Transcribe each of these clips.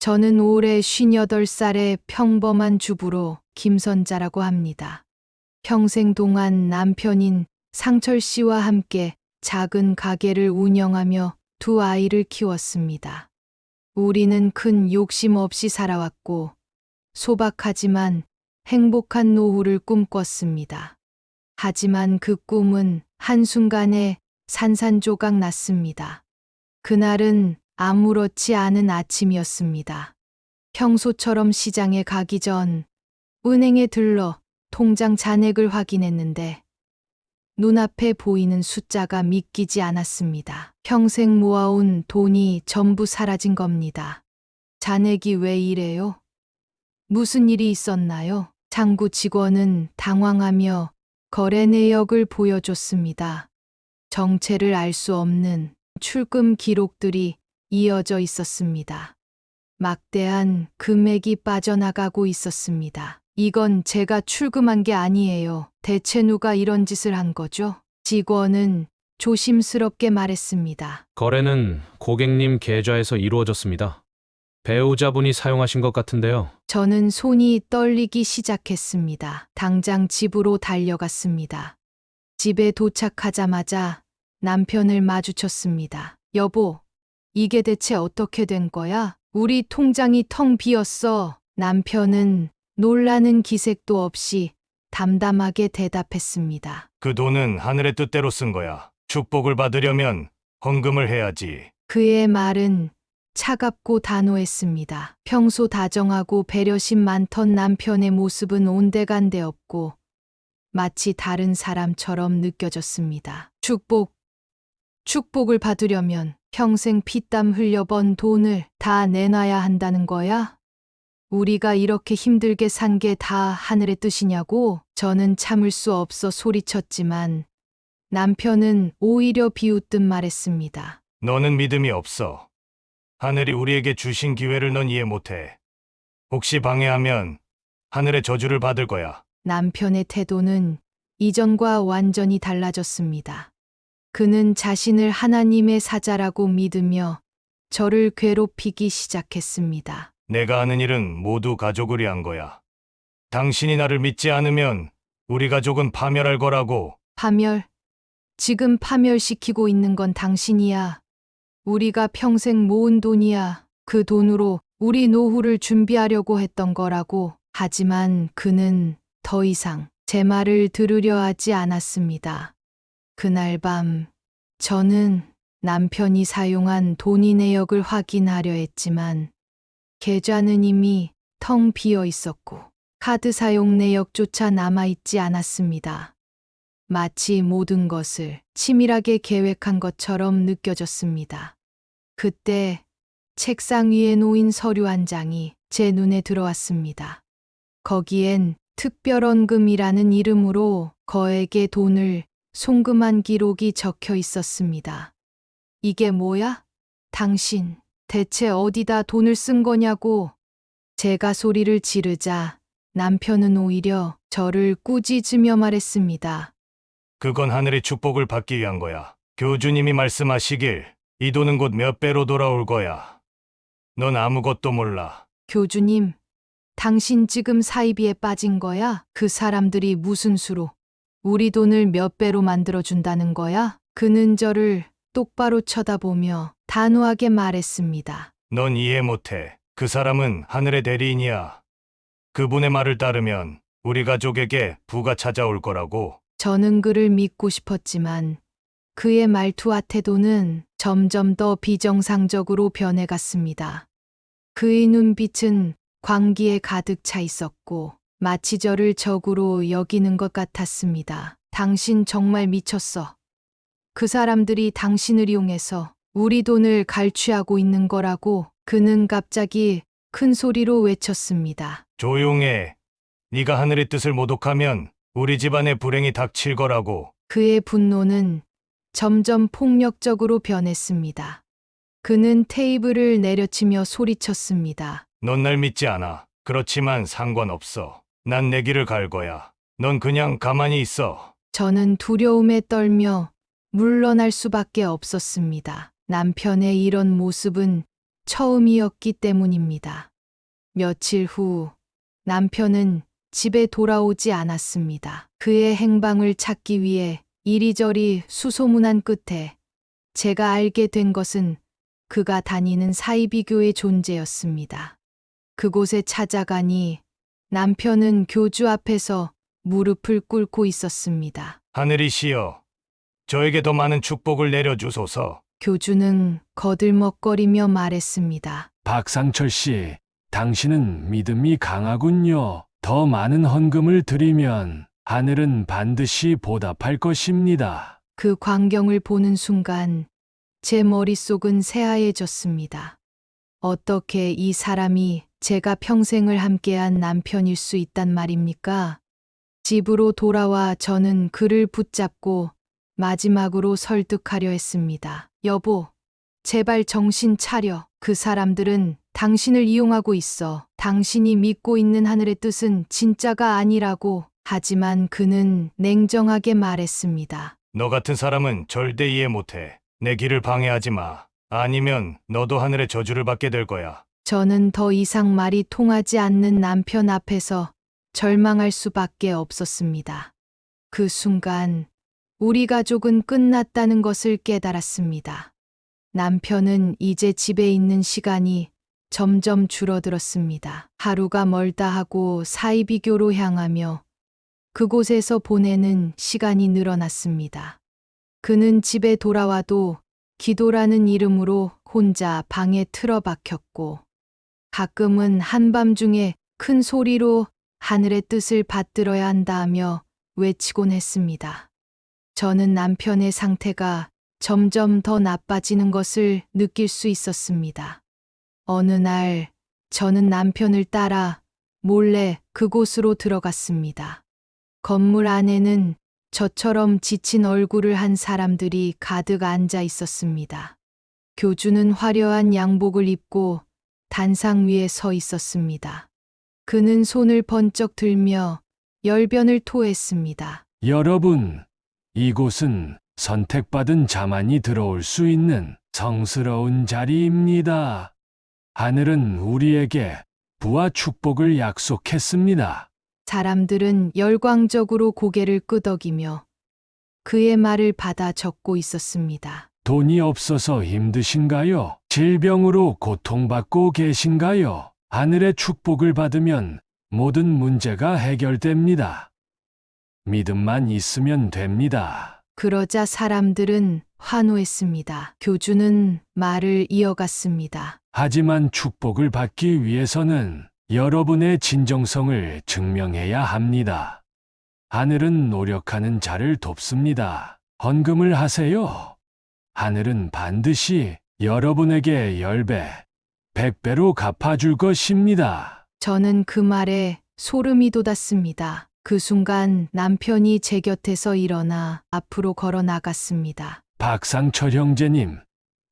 저는 올해 58살의 평범한 주부로 김선자라고 합니다. 평생 동안 남편인 상철 씨와 함께 작은 가게를 운영하며 두 아이를 키웠습니다. 우리는 큰 욕심 없이 살아왔고 소박하지만 행복한 노후를 꿈꿨습니다. 하지만 그 꿈은 한순간에 산산조각 났습니다. 그날은 아무렇지 않은 아침이었습니다. 평소처럼 시장에 가기 전 은행에 들러 통장 잔액을 확인했는데 눈앞에 보이는 숫자가 믿기지 않았습니다. 평생 모아온 돈이 전부 사라진 겁니다. 잔액이 왜 이래요? 무슨 일이 있었나요? 창구 직원은 당황하며 거래 내역을 보여줬습니다. 정체를 알 수 없는 출금 기록들이 이어져 있었습니다. 막대한 금액이 빠져나가고 있었습니다. 이건 제가 출금한 게 아니에요. 대체 누가 이런 짓을 한 거죠? 직원은 조심스럽게 말했습니다. 거래는 고객님 계좌에서 이루어졌습니다. 배우자분이 사용하신 것 같은데요. 저는 손이 떨리기 시작했습니다. 당장 집으로 달려갔습니다. 집에 도착하자마자 남편을 마주쳤습니다. 여보, 이게 대체 어떻게 된 거야? 우리 통장이 텅 비었어. 남편은 놀라는 기색도 없이 담담하게 대답했습니다. 그 돈은 하늘의 뜻대로 쓴 거야. 축복을 받으려면 헌금을 해야지. 그의 말은 차갑고 단호했습니다. 평소 다정하고 배려심 많던 남편의 모습은 온데간데 없고 마치 다른 사람처럼 느껴졌습니다. 축복을 받으려면 평생 피땀 흘려 번 돈을 다 내놔야 한다는 거야? 우리가 이렇게 힘들게 산 게 다 하늘의 뜻이냐고? 저는 참을 수 없어 소리쳤지만 남편은 오히려 비웃듯 말했습니다. 너는 믿음이 없어. 하늘이 우리에게 주신 기회를 넌 이해 못해. 혹시 방해하면 하늘의 저주를 받을 거야. 남편의 태도는 이전과 완전히 달라졌습니다. 그는 자신을 하나님의 사자라고 믿으며 저를 괴롭히기 시작했습니다. 내가 하는 일은 모두 가족을 위한 거야. 당신이 나를 믿지 않으면 우리 가족은 파멸할 거라고. 파멸? 지금 파멸시키고 있는 건 당신이야. 우리가 평생 모은 돈이야. 그 돈으로 우리 노후를 준비하려고 했던 거라고. 하지만 그는 더 이상 제 말을 들으려 하지 않았습니다. 그날 밤 저는 남편이 사용한 돈의 내역을 확인하려 했지만 계좌는 이미 텅 비어 있었고 카드 사용 내역조차 남아있지 않았습니다. 마치 모든 것을 치밀하게 계획한 것처럼 느껴졌습니다. 그때 책상 위에 놓인 서류 한 장이 제 눈에 들어왔습니다. 거기엔 특별헌금이라는 이름으로 거액의 돈을 송금한 기록이 적혀 있었습니다. 이게 뭐야? 당신 대체 어디다 돈을 쓴 거냐고. 제가 소리를 지르자 남편은 오히려 저를 꾸짖으며 말했습니다. 그건 하늘의 축복을 받기 위한 거야. 교주님이 말씀하시길 이 돈은 곧 몇 배로 돌아올 거야. 넌 아무것도 몰라. 교주님, 당신 지금 사이비에 빠진 거야? 그 사람들이 무슨 수로 우리 돈을 몇 배로 만들어준다는 거야? 그는 저를 똑바로 쳐다보며 단호하게 말했습니다. 넌 이해 못해. 그 사람은 하늘의 대리인이야. 그분의 말을 따르면 우리 가족에게 부가 찾아올 거라고. 저는 그를 믿고 싶었지만 그의 말투와 태도는 점점 더 비정상적으로 변해갔습니다. 그의 눈빛은 광기에 가득 차 있었고 마치 저를 적으로 여기는 것 같았습니다. 당신 정말 미쳤어. 그 사람들이 당신을 이용해서 우리 돈을 갈취하고 있는 거라고. 그는 갑자기 큰 소리로 외쳤습니다. 조용해. 네가 하늘의 뜻을 모독하면 우리 집안에 불행이 닥칠 거라고. 그의 분노는 점점 폭력적으로 변했습니다. 그는 테이블을 내려치며 소리쳤습니다. 넌 날 믿지 않아. 그렇지만 상관없어. 난 내 길을 갈 거야. 넌 그냥 가만히 있어. 저는 두려움에 떨며 물러날 수밖에 없었습니다. 남편의 이런 모습은 처음이었기 때문입니다. 며칠 후 남편은 집에 돌아오지 않았습니다. 그의 행방을 찾기 위해 이리저리 수소문한 끝에 제가 알게 된 것은 그가 다니는 사이비교의 존재였습니다. 그곳에 찾아가니 남편은 교주 앞에서 무릎을 꿇고 있었습니다. 하늘이시여, 저에게 더 많은 축복을 내려주소서. 교주는 거들먹거리며 말했습니다. 박상철 씨, 당신은 믿음이 강하군요. 더 많은 헌금을 드리면 하늘은 반드시 보답할 것입니다. 그 광경을 보는 순간 제 머릿속은 새하얘졌습니다. 어떻게 이 사람이 제가 평생을 함께한 남편일 수 있단 말입니까? 집으로 돌아와 저는 그를 붙잡고 마지막으로 설득하려 했습니다. 여보, 제발 정신 차려. 그 사람들은 당신을 이용하고 있어. 당신이 믿고 있는 하늘의 뜻은 진짜가 아니라고. 하지만 그는 냉정하게 말했습니다. 너 같은 사람은 절대 이해 못해. 내 길을 방해하지 마. 아니면 너도 하늘의 저주를 받게 될 거야. 저는 더 이상 말이 통하지 않는 남편 앞에서 절망할 수밖에 없었습니다. 그 순간 우리 가족은 끝났다는 것을 깨달았습니다. 남편은 이제 집에 있는 시간이 점점 줄어들었습니다. 하루가 멀다 하고 사이비교로 향하며 그곳에서 보내는 시간이 늘어났습니다. 그는 집에 돌아와도 기도라는 이름으로 혼자 방에 틀어박혔고 가끔은 한밤중에 큰 소리로 하늘의 뜻을 받들어야 한다며 외치곤 했습니다. 저는 남편의 상태가 점점 더 나빠지는 것을 느낄 수 있었습니다. 어느 날 저는 남편을 따라 몰래 그곳으로 들어갔습니다. 건물 안에는 저처럼 지친 얼굴을 한 사람들이 가득 앉아 있었습니다. 교주는 화려한 양복을 입고 단상 위에 서 있었습니다. 그는 손을 번쩍 들며 열변을 토했습니다. 여러분, 이곳은 선택받은 자만이 들어올 수 있는 성스러운 자리입니다. 하늘은 우리에게 부와 축복을 약속했습니다. 사람들은 열광적으로 고개를 끄덕이며 그의 말을 받아 적고 있었습니다. 돈이 없어서 힘드신가요? 질병으로 고통받고 계신가요? 하늘의 축복을 받으면 모든 문제가 해결됩니다. 믿음만 있으면 됩니다. 그러자 사람들은 환호했습니다. 교주는 말을 이어갔습니다. 하지만 축복을 받기 위해서는 여러분의 진정성을 증명해야 합니다. 하늘은 노력하는 자를 돕습니다. 헌금을 하세요. 하늘은 반드시 여러분에게 10배, 100배로 갚아줄 것입니다. 저는 그 말에 소름이 돋았습니다. 그 순간 남편이 제 곁에서 일어나 앞으로 걸어 나갔습니다. 박상철 형제님,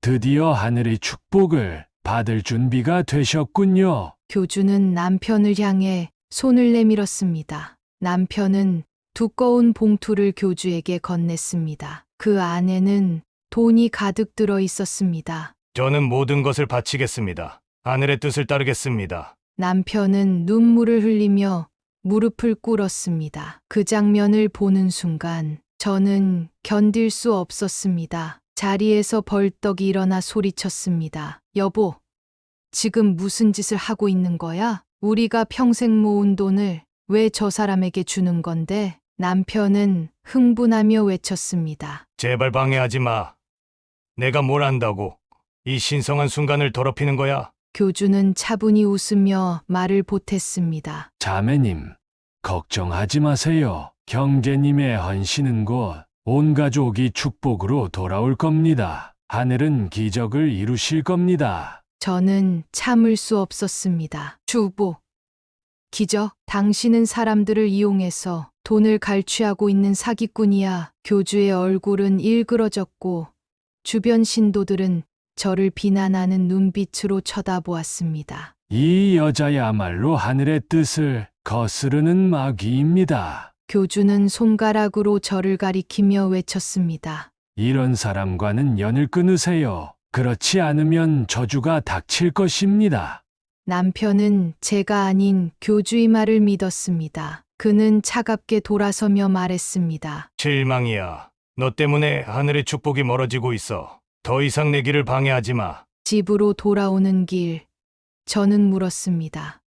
드디어 하늘의 축복을 받을 준비가 되셨군요. 교주는 남편을 향해 손을 내밀었습니다. 남편은 두꺼운 봉투를 교주에게 건넸습니다. 그 안에는 돈이 가득 들어 있었습니다. 저는 모든 것을 바치겠습니다. 하늘의 뜻을 따르겠습니다. 남편은 눈물을 흘리며 무릎을 꿇었습니다. 그 장면을 보는 순간 저는 견딜 수 없었습니다. 자리에서 벌떡 일어나 소리쳤습니다. 여보, 지금 무슨 짓을 하고 있는 거야? 우리가 평생 모은 돈을 왜 저 사람에게 주는 건데? 남편은 흥분하며 외쳤습니다. 제발 방해하지 마. 내가 뭘 안다고 이 신성한 순간을 더럽히는 거야? 교주는 차분히 웃으며 말을 보탰습니다. 자매님, 걱정하지 마세요. 형제님의 헌신은 곧 온 가족이 축복으로 돌아올 겁니다. 하늘은 기적을 이루실 겁니다. 저는 참을 수 없었습니다. 주보, 기적, 당신은 사람들을 이용해서 돈을 갈취하고 있는 사기꾼이야. 교주의 얼굴은 일그러졌고 주변 신도들은 저를 비난하는 눈빛으로 쳐다보았습니다. 이 여자야말로 하늘의 뜻을 거스르는 마귀입니다. 교주는 손가락으로 저를 가리키며 외쳤습니다. 이런 사람과는 연을 끊으세요. 그렇지 않으면 저주가 닥칠 것입니다. 남편은 제가 아닌 교주의 말을 믿었습니다. 그는 차갑게 돌아서며 말했습니다. 실망이야. 너 때문에 하늘의 축복이 멀어지고 있어. 더 이상 내 길을 방해하지 마. 집으로 돌아오는 길, 저는 물었습니다.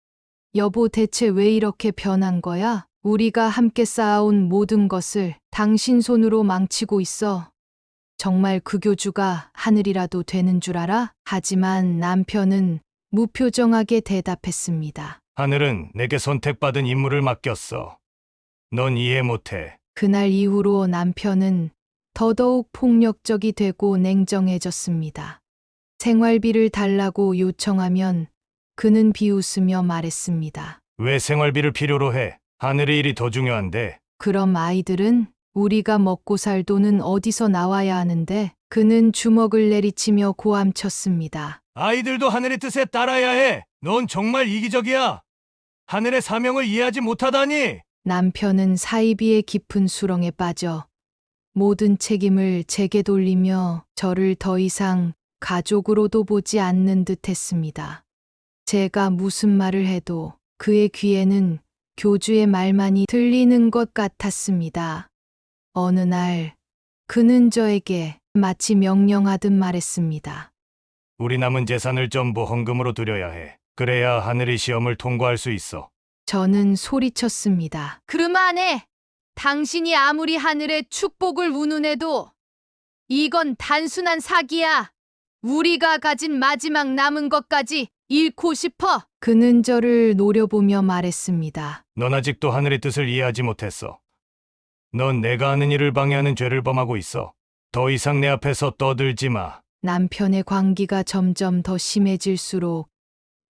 여보, 대체 왜 이렇게 변한 거야? 우리가 함께 쌓아온 모든 것을 당신 손으로 망치고 있어. 정말 그 교주가 하늘이라도 되는 줄 알아? 하지만 남편은 무표정하게 대답했습니다. 하늘은 내게 선택받은 임무를 맡겼어. 넌 이해 못해. 그날 이후로 남편은 더더욱 폭력적이 되고 냉정해졌습니다. 생활비를 달라고 요청하면 그는 비웃으며 말했습니다. 왜 생활비를 필요로 해? 하늘의 일이 더 중요한데. 그럼 아이들은? 우리가 먹고 살 돈은 어디서 나와야 하는데? 그는 주먹을 내리치며 고함쳤습니다. 아이들도 하늘의 뜻에 따라야 해. 넌 정말 이기적이야. 하늘의 사명을 이해하지 못하다니. 남편은 사이비의 깊은 수렁에 빠져 모든 책임을 제게 돌리며 저를 더 이상 가족으로도 보지 않는 듯 했습니다. 제가 무슨 말을 해도 그의 귀에는 교주의 말만이 들리는 것 같았습니다. 어느 날 그는 저에게 마치 명령하듯 말했습니다. 우리 남은 재산을 전부 헌금으로 드려야 해. 그래야 하늘의 시험을 통과할 수 있어. 저는 소리쳤습니다. 그만해! 당신이 아무리 하늘의 축복을 운운해도 이건 단순한 사기야. 우리가 가진 마지막 남은 것까지 잃고 싶어. 그는 저를 노려보며 말했습니다. 넌 아직도 하늘의 뜻을 이해하지 못했어. 넌 내가 하는 일을 방해하는 죄를 범하고 있어. 더 이상 내 앞에서 떠들지 마. 남편의 광기가 점점 더 심해질수록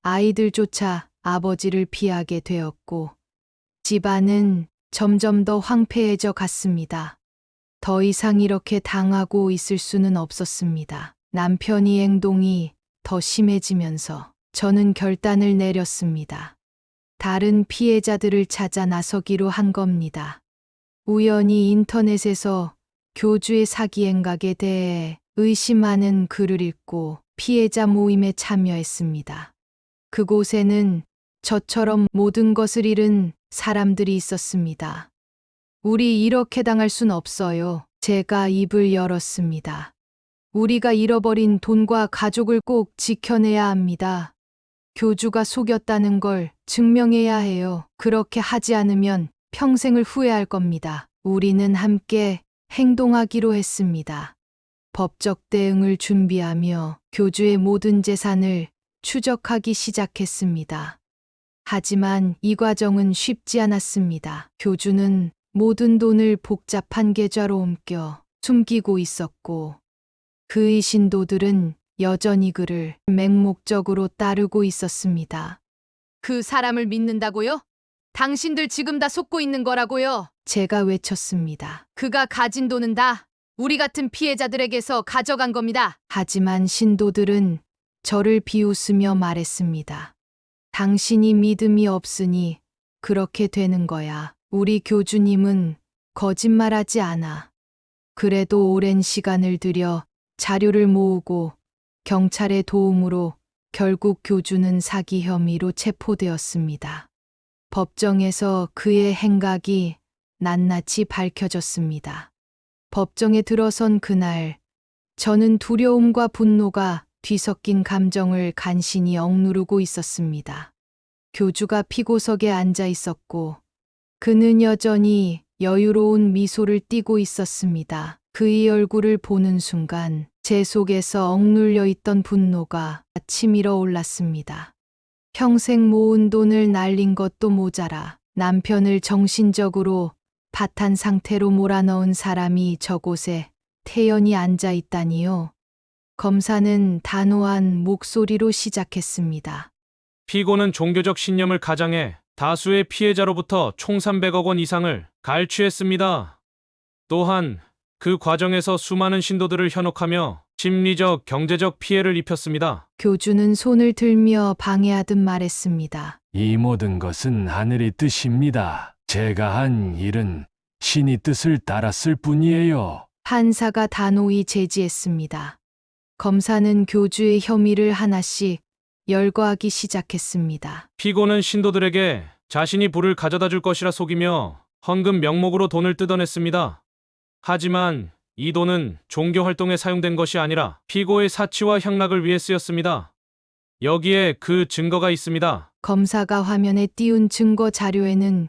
아이들조차 아버지를 피하게 되었고 집안은 점점 더 황폐해져 갔습니다. 더 이상 이렇게 당하고 있을 수는 없었습니다. 남편의 행동이 더 심해지면서 저는 결단을 내렸습니다. 다른 피해자들을 찾아 나서기로 한 겁니다. 우연히 인터넷에서 교주의 사기 행각에 대해 의심하는 글을 읽고 피해자 모임에 참여했습니다. 그곳에는 저처럼 모든 것을 잃은 사람들이 있었습니다. 우리 이렇게 당할 순 없어요. 제가 입을 열었습니다. 우리가 잃어버린 돈과 가족을 꼭 지켜내야 합니다. 교주가 속였다는 걸 증명해야 해요. 그렇게 하지 않으면 평생을 후회할 겁니다. 우리는 함께 행동하기로 했습니다. 법적 대응을 준비하며 교주의 모든 재산을 추적하기 시작했습니다. 하지만 이 과정은 쉽지 않았습니다. 교주는 모든 돈을 복잡한 계좌로 옮겨 숨기고 있었고 그의 신도들은 여전히 그를 맹목적으로 따르고 있었습니다. 그 사람을 믿는다고요? 당신들 지금 다 속고 있는 거라고요? 제가 외쳤습니다. 그가 가진 돈은 다 우리 같은 피해자들에게서 가져간 겁니다. 하지만 신도들은 저를 비웃으며 말했습니다. 당신이 믿음이 없으니 그렇게 되는 거야. 우리 교주님은 거짓말하지 않아. 그래도 오랜 시간을 들여 자료를 모으고 경찰의 도움으로 결국 교주는 사기 혐의로 체포되었습니다. 법정에서 그의 행각이 낱낱이 밝혀졌습니다. 법정에 들어선 그날, 저는 두려움과 분노가 뒤섞인 감정을 간신히 억누르고 있었습니다. 교주가 피고석에 앉아 있었고, 그는 여전히 여유로운 미소를 띠고 있었습니다. 그의 얼굴을 보는 순간, 제 속에서 억눌려 있던 분노가 치밀어 올랐습니다. 평생 모은 돈을 날린 것도 모자라 남편을 정신적으로 파탄 상태로 몰아넣은 사람이 저곳에 태연히 앉아 있다니요. 검사는 단호한 목소리로 시작했습니다. 피고는 종교적 신념을 가장해 다수의 피해자로부터 총 300억 원 이상을 갈취했습니다. 또한 그 과정에서 수많은 신도들을 현혹하며 심리적, 경제적 피해를 입혔습니다. 교주는 손을 들며 방해하듯 말했습니다. 이 모든 것은 하늘의 뜻입니다. 제가 한 일은 신의 뜻을 따랐을 뿐이에요. 판사가 단호히 제지했습니다. 검사는 교주의 혐의를 하나씩 열거하기 시작했습니다. 피고는 신도들에게 자신이 불을 가져다 줄 것이라 속이며 헌금 명목으로 돈을 뜯어냈습니다. 하지만 이 돈은 종교 활동에 사용된 것이 아니라 피고의 사치와 향락을 위해 쓰였습니다. 여기에 그 증거가 있습니다. 검사가 화면에 띄운 증거 자료에는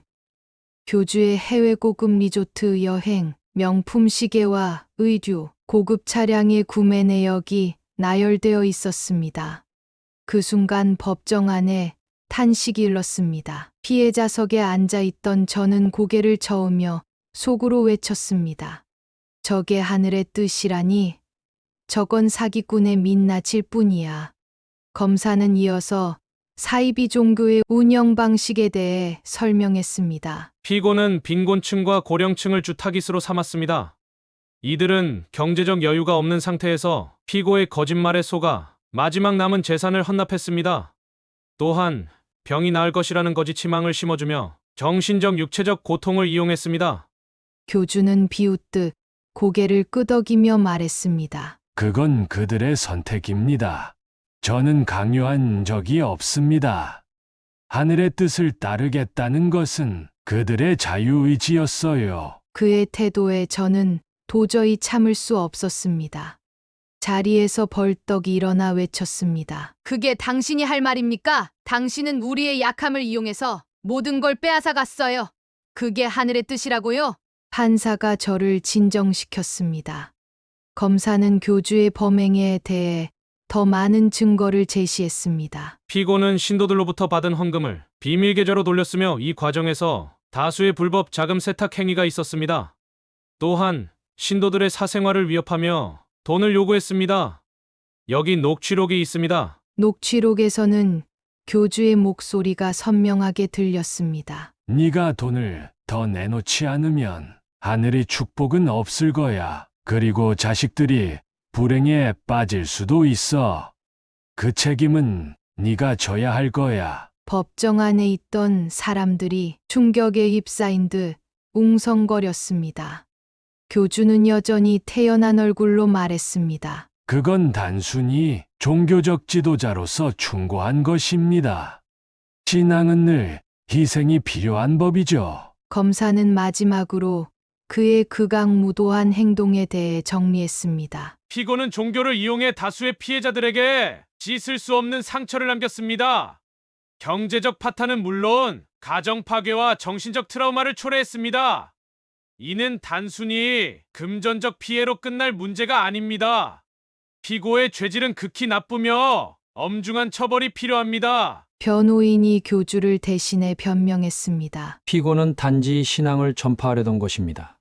교주의 해외 고급 리조트 여행, 명품 시계와 의류, 고급 차량의 구매 내역이 나열되어 있었습니다. 그 순간 법정 안에 탄식이 일렀습니다. 피해자석에 앉아 있던 저는 고개를 저으며 속으로 외쳤습니다. 저게 하늘의 뜻이라니. 저건 사기꾼의 민낯일 뿐이야. 검사는 이어서 사이비 종교의 운영 방식에 대해 설명했습니다. 피고는 빈곤층과 고령층을 주 타깃으로 삼았습니다. 이들은 경제적 여유가 없는 상태에서 피고의 거짓말에 속아 마지막 남은 재산을 헌납했습니다. 또한 병이 나을 것이라는 거짓 희망을 심어주며 정신적 육체적 고통을 이용했습니다. 교주는 비웃듯 고개를 끄덕이며 말했습니다. 그건 그들의 선택입니다. 저는 강요한 적이 없습니다. 하늘의 뜻을 따르겠다는 것은 그들의 자유의지였어요. 그의 태도에 저는 도저히 참을 수 없었습니다. 자리에서 벌떡 일어나 외쳤습니다. 그게 당신이 할 말입니까? 당신은 우리의 약함을 이용해서 모든 걸 빼앗아 갔어요. 그게 하늘의 뜻이라고요? 판사가 저를 진정시켰습니다. 검사는 교주의 범행에 대해 더 많은 증거를 제시했습니다. 피고는 신도들로부터 받은 헌금을 비밀 계좌로 돌렸으며 이 과정에서 다수의 불법 자금 세탁 행위가 있었습니다. 또한 신도들의 사생활을 위협하며 돈을 요구했습니다. 여기 녹취록이 있습니다. 녹취록에서는 교주의 목소리가 선명하게 들렸습니다. 네가 돈을 더 내놓지 않으면 하늘의 축복은 없을 거야. 그리고 자식들이 불행에 빠질 수도 있어. 그 책임은 네가 져야 할 거야. 법정 안에 있던 사람들이 충격에 휩싸인 듯 웅성거렸습니다. 교주는 여전히 태연한 얼굴로 말했습니다. 그건 단순히 종교적 지도자로서 충고한 것입니다. 신앙은 늘 희생이 필요한 법이죠. 검사는 마지막으로 그의 극악무도한 행동에 대해 정리했습니다. 피고는 종교를 이용해 다수의 피해자들에게 씻을 수 없는 상처를 남겼습니다. 경제적 파탄은 물론 가정 파괴와 정신적 트라우마를 초래했습니다. 이는 단순히 금전적 피해로 끝날 문제가 아닙니다. 피고의 죄질은 극히 나쁘며 엄중한 처벌이 필요합니다. 변호인이 교주를 대신해 변명했습니다. 피고는 단지 신앙을 전파하려던 것입니다.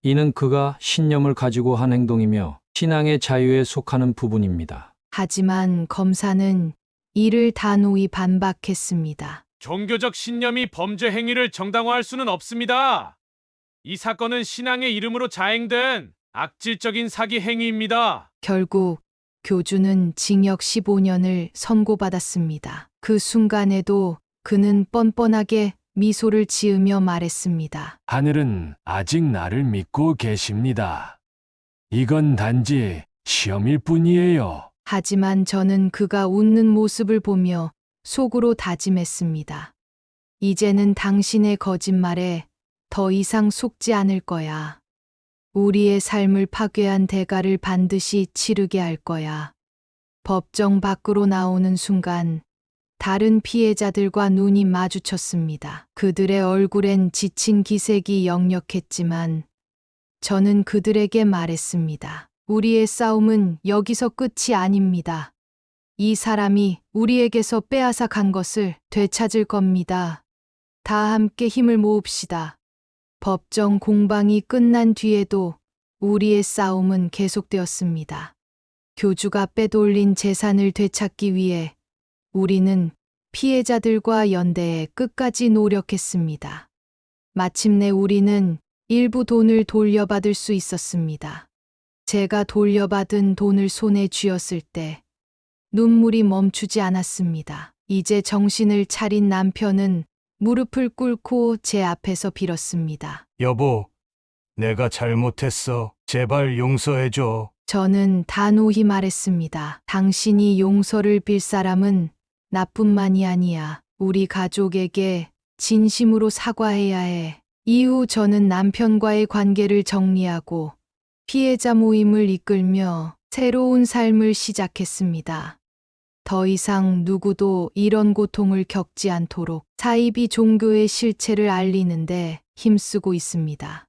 이는 그가 신념을 가지고 한 행동이며 신앙의 자유에 속하는 부분입니다. 하지만 검사는 이를 단호히 반박했습니다. 종교적 신념이 범죄 행위를 정당화할 수는 없습니다. 이 사건은 신앙의 이름으로 자행된 악질적인 사기 행위입니다. 결국 교주는 징역 15년을 선고받았습니다. 그 순간에도 그는 뻔뻔하게 미소를 지으며 말했습니다. 하늘은 아직 나를 믿고 계십니다. 이건 단지 시험일 뿐이에요. 하지만 저는 그가 웃는 모습을 보며 속으로 다짐했습니다. 이제는 당신의 거짓말에 더 이상 속지 않을 거야. 우리의 삶을 파괴한 대가를 반드시 치르게 할 거야. 법정 밖으로 나오는 순간 다른 피해자들과 눈이 마주쳤습니다. 그들의 얼굴엔 지친 기색이 역력했지만 저는 그들에게 말했습니다. 우리의 싸움은 여기서 끝이 아닙니다. 이 사람이 우리에게서 빼앗아 간 것을 되찾을 겁니다. 다 함께 힘을 모읍시다. 법정 공방이 끝난 뒤에도 우리의 싸움은 계속되었습니다. 교주가 빼돌린 재산을 되찾기 위해 우리는 피해자들과 연대해 끝까지 노력했습니다. 마침내 우리는 일부 돈을 돌려받을 수 있었습니다. 제가 돌려받은 돈을 손에 쥐었을 때 눈물이 멈추지 않았습니다. 이제 정신을 차린 남편은 무릎을 꿇고 제 앞에서 빌었습니다. 여보, 내가 잘못했어. 제발 용서해줘. 저는 단호히 말했습니다. 당신이 용서를 빌 사람은 나뿐만이 아니야. 우리 가족에게 진심으로 사과해야 해. 이후 저는 남편과의 관계를 정리하고 피해자 모임을 이끌며 새로운 삶을 시작했습니다. 더 이상 누구도 이런 고통을 겪지 않도록 사이비 종교의 실체를 알리는데 힘쓰고 있습니다.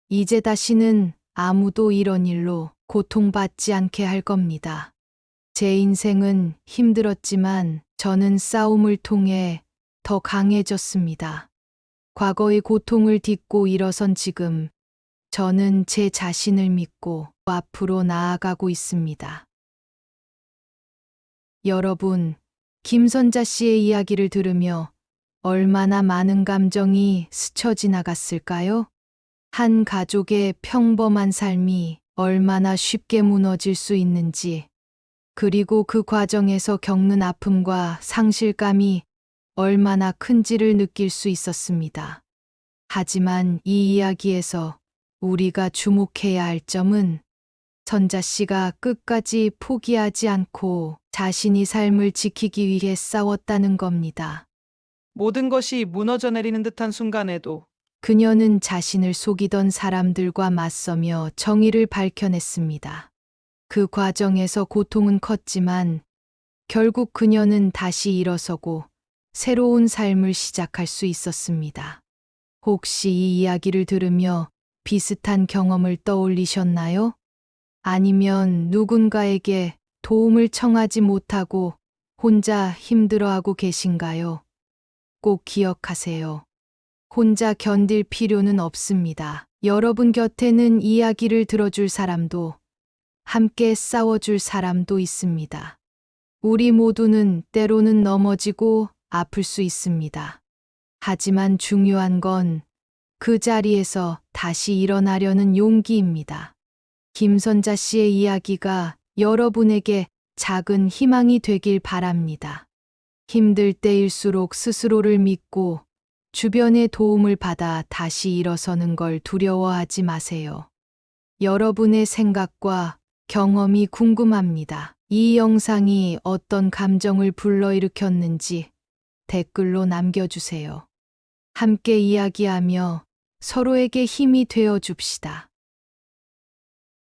이제 다시는 아무도 이런 일로 고통받지 않게 할 겁니다. 제 인생은 힘들었지만 저는 싸움을 통해 더 강해졌습니다. 과거의 고통을 딛고 일어선 지금, 저는 제 자신을 믿고 앞으로 나아가고 있습니다. 여러분, 김선자 씨의 이야기를 들으며 얼마나 많은 감정이 스쳐 지나갔을까요? 한 가족의 평범한 삶이 얼마나 쉽게 무너질 수 있는지, 그리고 그 과정에서 겪는 아픔과 상실감이 얼마나 큰지를 느낄 수 있었습니다. 하지만 이 이야기에서 우리가 주목해야 할 점은 선자 씨가 끝까지 포기하지 않고 자신이 삶을 지키기 위해 싸웠다는 겁니다. 모든 것이 무너져 내리는 듯한 순간에도 그녀는 자신을 속이던 사람들과 맞서며 정의를 밝혀냈습니다. 그 과정에서 고통은 컸지만 결국 그녀는 다시 일어서고 새로운 삶을 시작할 수 있었습니다. 혹시 이 이야기를 들으며 비슷한 경험을 떠올리셨나요? 아니면 누군가에게 도움을 청하지 못하고 혼자 힘들어하고 계신가요? 꼭 기억하세요. 혼자 견딜 필요는 없습니다. 여러분 곁에는 이야기를 들어줄 사람도, 함께 싸워줄 사람도 있습니다. 우리 모두는 때로는 넘어지고 아플 수 있습니다. 하지만 중요한 건 그 자리에서 다시 일어나려는 용기입니다. 김선자 씨의 이야기가 여러분에게 작은 희망이 되길 바랍니다. 힘들 때일수록 스스로를 믿고 주변의 도움을 받아 다시 일어서는 걸 두려워하지 마세요. 여러분의 생각과 경험이 궁금합니다. 이 영상이 어떤 감정을 불러일으켰는지 댓글로 남겨주세요. 함께 이야기하며 서로에게 힘이 되어 줍시다.